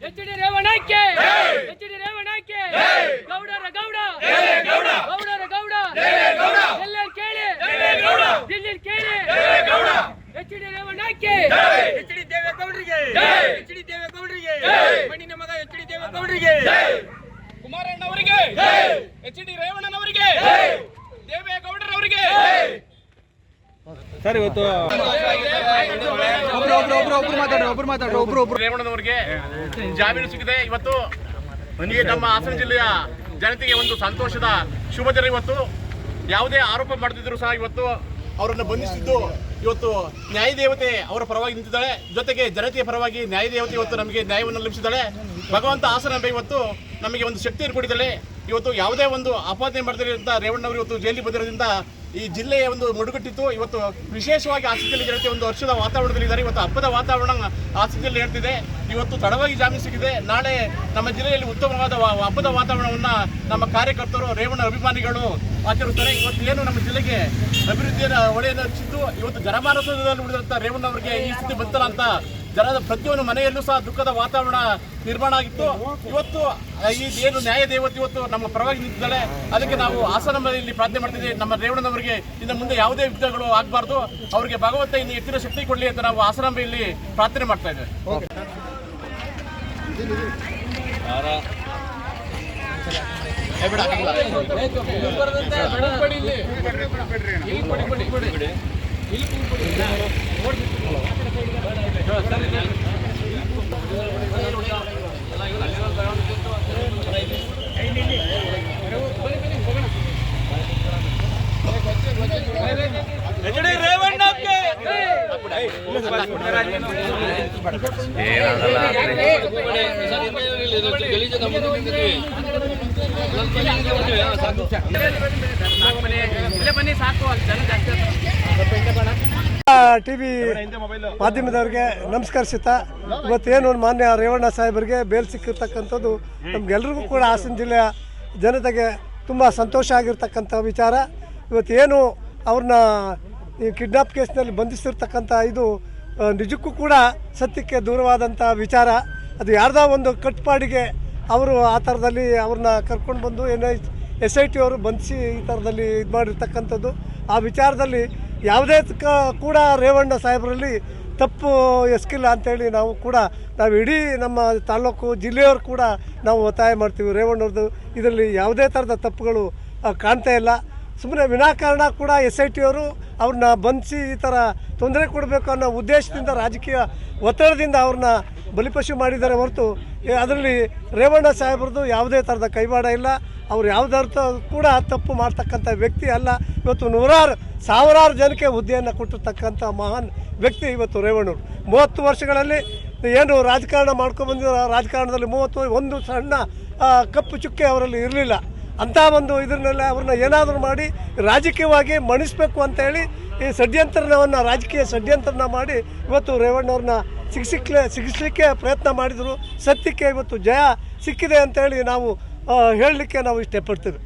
H D. ರೇವಣ್ಣಕ್ಕೆ ಗೌಡರ ಗೌಡ ಗೌಡರ ಗೌಡ ಎಲ್ಲೆಲ್ಲಿ ಕೇಳಿ ದಿಲ್ಲಿ ಕೇಳಿ ಎಚ್.ಡಿ. ರೇವಣ್ಣಕ್ಕೆ ಎಚ್.ಡಿ. ದೇವೇಗೌಡರಿಗೆ ಎಚ್.ಡಿ. ದೇವೇಗೌಡರಿಗೆ ಮಣ್ಣಿನ ಮಗ ಎಚ್.ಡಿ. ದೇವೇಗೌಡರಿಗೆ ಕುಮಾರಣ್ಣವರಿಗೆ ಎಚ್.ಡಿ. ರೇವಣ್ಣನವರಿಗೆ ದೇವೇಗೌಡರವರಿಗೆ ಸರ್ ಇವತ್ತು ರೇವಣ್ಣನವರಿಗೆ ಜಾಮೀನು ಸಿಕ್ಕಿದೆ. ಇವತ್ತು ನಮ್ಮ ಹಾಸನ ಜಿಲ್ಲೆಯ ಜನತೆಗೆ ಒಂದು ಸಂತೋಷದ ಶುಭ ದಿನ. ಇವತ್ತು ಯಾವುದೇ ಆರೋಪ ಮಾಡದಿದ್ರು ಸಹ ಇವತ್ತು ಅವರನ್ನು ಬಂಧಿಸಿದ್ದು ಇವತ್ತು ನ್ಯಾಯದೇವತೆ ಅವರ ಪರವಾಗಿ ನಿಂತಿದ್ದಾಳೆ. ಜೊತೆಗೆ ಜನತೆಯ ಪರವಾಗಿ ನ್ಯಾಯದೇವತೆ ಇವತ್ತು ನಮಗೆ ನ್ಯಾಯವನ್ನು ಲಭಿಸಿದ್ದಾಳೆ. ಭಗವಂತ ಹಾಸನಾಂಬೆ ಇವತ್ತು ನಮಗೆ ಒಂದು ಶಕ್ತಿಯನ್ನು ಕೊಟ್ಟಿದ್ದಾಳೆ. ಇವತ್ತು ಯಾವುದೇ ಒಂದು ಆಪಾದನೆ ಮಾಡಿದಂತ ರೇವಣ್ಣವರು ಇವತ್ತು ಜೈಲಿಗೆ ಬಂದಿರೋದ್ರಿಂದ ಈ ಜಿಲ್ಲೆಯ ಒಂದು ಮುಡುಗಟ್ಟಿತ್ತು. ಇವತ್ತು ವಿಶೇಷವಾಗಿ ಹಾಸನ ಜಿಲ್ಲೆ ಜನತೆ ಒಂದು ಹರ್ಷದ ವಾತಾವರಣದಲ್ಲಿದ್ದಾರೆ. ಇವತ್ತು ಹಬ್ಬದ ವಾತಾವರಣ ಹಾಸನ ಜಿಲ್ಲೆ ಹೇಳ್ತಿದೆ. ಇವತ್ತು ತಡವಾಗಿ ಜಾಮೀನು ಸಿಕ್ಕಿದೆ. ನಾಳೆ ನಮ್ಮ ಜಿಲ್ಲೆಯಲ್ಲಿ ಉತ್ತಮವಾದ ಹಬ್ಬದ ವಾತಾವರಣವನ್ನು ನಮ್ಮ ಕಾರ್ಯಕರ್ತರು ರೇವಣ್ಣ ಅಭಿಮಾನಿಗಳು ಆಚರಿಸ್ತಾರೆ. ಇವತ್ತು ಏನು ನಮ್ಮ ಜಿಲ್ಲೆಗೆ ಅಭಿವೃದ್ಧಿಯ ಹೊಳೆಯನ್ನು ಹಚ್ಚಿದ್ದು ಇವತ್ತು ಜನಮಾನಸದಲ್ಲಿ ಉಳಿದಂಥ ರೇವಣ್ಣವರಿಗೆ ಈ ಸ್ಥಿತಿ ಬಂತಲ್ಲ ಅಂತ ಜನರ ಪ್ರತಿಯೊಂದು ಮನೆಯಲ್ಲೂ ಸಹ ದುಃಖದ ವಾತಾವರಣ ನಿರ್ಮಾಣ ಆಗಿತ್ತು. ಇವತ್ತು ಈ ಏನು ನ್ಯಾಯ ದೇವತೆ ಇವತ್ತು ನಮ್ಮ ಪರವಾಗಿ ನಿಂತಿದ್ದಾಳೆ. ಅದಕ್ಕೆ ನಾವು ಹಾಸನದಲ್ಲಿ ಪ್ರಾರ್ಥನೆ ಮಾಡ್ತಿದ್ದೇವೆ, ನಮ್ಮ ರೇವಣ್ಣನವರಿಗೆ ಇನ್ನು ಮುಂದೆ ಯಾವುದೇ ಯುದ್ಧಗಳು ಆಗಬಾರ್ದು, ಅವರಿಗೆ ಭಗವಂತ ಇನ್ನು ಹೆಚ್ಚಿನ ಶಕ್ತಿ ಕೊಡಲಿ ಅಂತ ನಾವು ಹಾಸನಾಂಬೆಯಲ್ಲಿ ಪ್ರಾರ್ಥನೆ ಮಾಡ್ತಾ ಇದ್ದೇವೆ. ಎಚ್.ಡಿ. ರೇವಣ್ಣಕ್ಕೆ ಟಿವಿ ಮಾಧ್ಯಮದವ್ರಿಗೆ ನಮಸ್ಕರಿಸುತ್ತಾ, ಇವತ್ತೇನು ಮಾನ್ಯ ರೇವಣ್ಣ ಸಾಹೇಬರಿಗೆ ಬೇಲ್ ಸಿಕ್ಕಿರ್ತಕ್ಕಂಥದ್ದು ನಮ್ಗೆಲ್ರಿಗೂ ಕೂಡ ಹಾಸನ ಜಿಲ್ಲೆಯ ಜನತೆಗೆ ತುಂಬ ಸಂತೋಷ ಆಗಿರ್ತಕ್ಕಂಥ ವಿಚಾರ. ಇವತ್ತೇನು ಅವ್ರನ್ನ ಈ ಕಿಡ್ನಾಪ್ ಕೇಸ್ನಲ್ಲಿ ಬಂಧಿಸಿರ್ತಕ್ಕಂಥ ಇದು ನಿಜಕ್ಕೂ ಕೂಡ ಸತ್ಯಕ್ಕೆ ದೂರವಾದಂಥ ವಿಚಾರ. ಅದು ಯಾರ್ದೋ ಒಂದು ಕಟ್ಪಾಡಿಗೆ ಅವರು ಆ ಥರದಲ್ಲಿ ಅವ್ರನ್ನ ಕರ್ಕೊಂಡು ಬಂದು SIT ಅವರು ಬಂಧಿಸಿ ಈ ಥರದಲ್ಲಿ ಇದು ಮಾಡಿರ್ತಕ್ಕಂಥದ್ದು. ಆ ವಿಚಾರದಲ್ಲಿ ಯಾವುದೇ ಕೂಡ ರೇವಣ್ಣ ಸಾಹೇಬರಲ್ಲಿ ತಪ್ಪು ಎಸಗಿಲ್ಲ ಅಂಥೇಳಿ ನಾವು ಇಡೀ ನಮ್ಮ ತಾಲೂಕು ಜಿಲ್ಲೆಯವರು ಕೂಡ ನಾವು ಒತ್ತಾಯ ಮಾಡ್ತೀವಿ. ರೇವಣ್ಣವ್ರದ್ದು ಇದರಲ್ಲಿ ಯಾವುದೇ ಥರದ ತಪ್ಪುಗಳು ಕಾಣ್ತಾ ಇಲ್ಲ. ಸುಮ್ಮನೆ ವಿನಾಕಾರಣ ಕೂಡ SIT ಅವರು ಅವ್ರನ್ನ ಬಂಧಿಸಿ ಈ ಥರ ತೊಂದರೆ ಕೊಡಬೇಕು ಅನ್ನೋ ಉದ್ದೇಶದಿಂದ ರಾಜಕೀಯ ಒತ್ತಡದಿಂದ ಅವ್ರನ್ನ ಬಲಿಪಶು ಮಾಡಿದ್ದಾರೆ ಹೊರತು ಅದರಲ್ಲಿ ರೇವಣ್ಣ ಸಾಹೇಬ್ರದ್ದು ಯಾವುದೇ ಥರದ ಕೈವಾಡ ಇಲ್ಲ. ಅವ್ರು ಯಾವುದಾದ್ರು ಕೂಡ ತಪ್ಪು ಮಾಡ್ತಕ್ಕಂಥ ವ್ಯಕ್ತಿ ಅಲ್ಲ. ಇವತ್ತು ಸಾವಿರಾರು ಜನಕ್ಕೆ ಹುದ್ದೆಯನ್ನು ಕೊಟ್ಟಿರ್ತಕ್ಕಂಥ ಮಹಾನ್ ವ್ಯಕ್ತಿ ಇವತ್ತು ರೇವಣ್ಣವರು. 30 ವರ್ಷಗಳಲ್ಲಿ ಏನು ರಾಜಕಾರಣ ಮಾಡ್ಕೊಂಡ್ಬಂದಿರೋ ರಾಜಕಾರಣದಲ್ಲಿ ಒಂದು ಸಣ್ಣ ಕಪ್ಪು ಚುಕ್ಕೆ ಅವರಲ್ಲಿ ಇರಲಿಲ್ಲ. ಅಂಥ ಒಂದು ಇದನ್ನೆಲ್ಲ ಅವ್ರನ್ನ ಏನಾದರೂ ಮಾಡಿ ರಾಜಕೀಯವಾಗಿ ಮಣಿಸ್ಬೇಕು ಅಂತೇಳಿ ಈ ರಾಜಕೀಯ ಷಡ್ಯಂತ್ರನ ಮಾಡಿ ಇವತ್ತು ರೇವಣ್ಣವ್ರನ್ನ ಸಿಗಿಸ್ಲಿಕ್ಕೆ ಪ್ರಯತ್ನ ಮಾಡಿದರು. ಸತ್ಯಕ್ಕೆ ಇವತ್ತು ಜಯ ಸಿಕ್ಕಿದೆ ಅಂತೇಳಿ ನಾವು ಹೇಳಲಿಕ್ಕೆ ನಾವು ಇಷ್ಟಪಡ್ತೇವೆ.